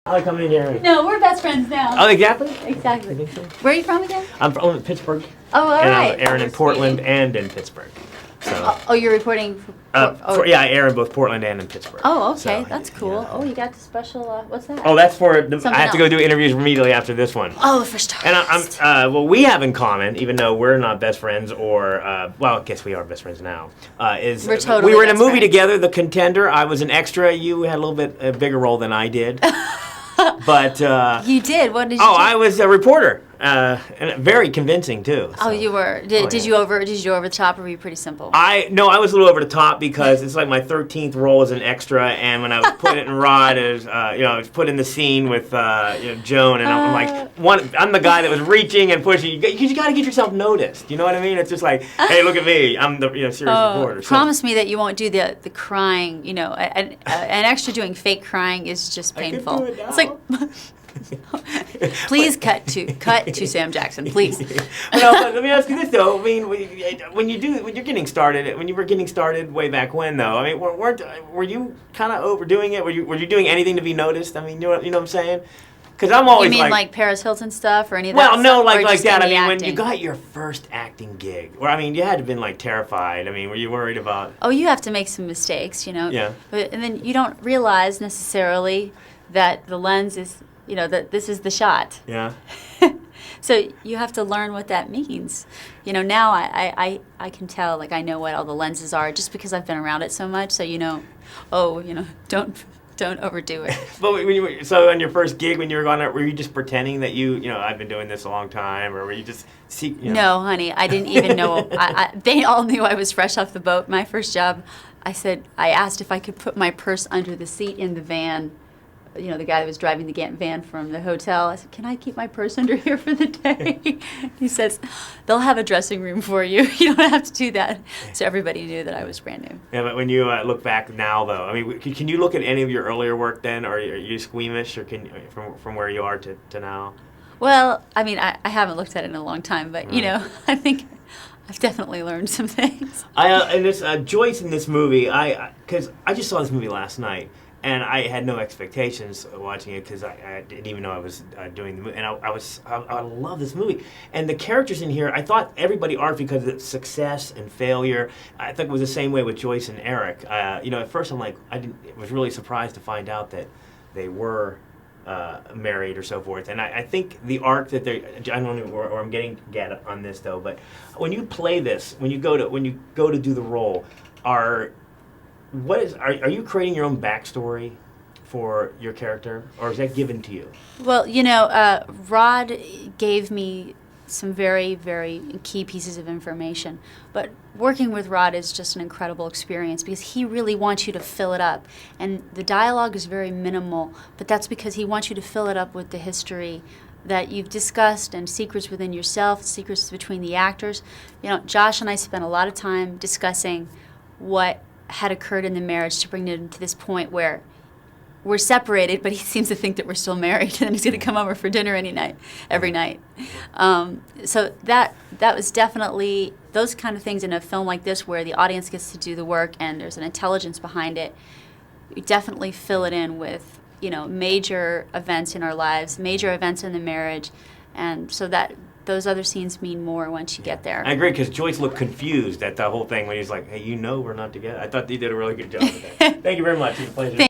I like coming in here. No, we're best friends now. Oh, exactly? Exactly. I think so. Where are you from again? I'm from Pittsburgh. Oh, all and right. I air in Portland and in Pittsburgh. So. Oh, you're reporting for... Yeah, I air in both Portland and in Pittsburgh. Oh, okay. So, That's cool. yeah. Oh, you got the special, what's that? Oh, that's for, I have to go else. do interviews immediately after this one. Oh, for Stardust. And what we have in common, even though we're not best friends or, well, I guess we are best friends now, is we're totally we were in a best movie friends. together, The Contender. I was an extra. You had a little bit a bigger role than I did. But you did? What did you do? I was a reporter. And very convincing too. Oh, So. you were. Did you over the top, or were you pretty simple? I was a little over the top because it's like my 13th role as an extra, and when I was put it in Rod as I was put in the scene with Joan, and I'm like I'm the guy that was reaching and pushing. You got to get yourself noticed. You know what I mean? It's just like, hey, look at me. I'm the serious reporter. So. Promise me that you won't do the crying. You know, an extra doing fake crying is just painful. I can do it now. It's like. Please cut to Sam Jackson, please. No, but let me ask you this though. I mean, when you were getting started way back when though. I mean, were you kind of overdoing it? Were you doing anything to be noticed? I mean, you know what I'm saying? Because I'm always you mean like Paris Hilton stuff or any of that? Well, no, like that. I mean, acting? when you got your first acting gig, or I mean, you had to have been like terrified. I mean, were you worried about? Oh, you have to make some mistakes, you know. Yeah. And then you don't realize necessarily that the lens is. You know, that this is the shot. Yeah. So you have to learn what that means. You know, now I can tell, like, I know what all the lenses are just because I've been around it so much. So, don't overdo it. But so on your first gig when you were going out, were you just pretending that I've been doing this a long time, or were you just No, honey, I didn't even know. They all knew I was fresh off the boat. My first job, I asked if I could put my purse under the seat in the van. You know, the guy that was driving the van from the hotel. I said, can I keep my purse under here for the day? He says, they'll have a dressing room for you. You don't have to do that. So everybody knew that I was brand new. Yeah, but when you look back now, though, I mean, can you look at any of your earlier work then, or are you squeamish, or from where you are to now? Well, I mean, I haven't looked at it in a long time, but, I think I've definitely learned some things. And this Joyce in this movie, because I just saw this movie last night. And I had no expectations watching it because I didn't even know I was doing the movie. And I love this movie. And the characters in here, I thought everybody arced because of success and failure. I think it was the same way with Joyce and Eric. At first I'm like, I was really surprised to find out that they were married or so forth. And I think the arc that I don't know where I'm getting on this though, but when you play this, when you go to do the role, are you creating your own backstory for your character, or is that given to you? Well, Rod gave me some very, very key pieces of information. But working with Rod is just an incredible experience because he really wants you to fill it up. And the dialogue is very minimal, but that's because he wants you to fill it up with the history that you've discussed and secrets within yourself, secrets between the actors. Josh and I spent a lot of time discussing what had occurred in the marriage to bring it to this point where we're separated, but he seems to think that we're still married, and he's going to come over for dinner every night. So that was definitely those kind of things in a film like this, where the audience gets to do the work and there's an intelligence behind it. We definitely fill it in with major events in our lives, major events in the marriage, and so that. Those other scenes mean more once you get there. I agree, because Joyce looked confused at the whole thing when he's like, hey, we're not together. I thought you did a really good job with that. Thank you very much. It's a pleasure.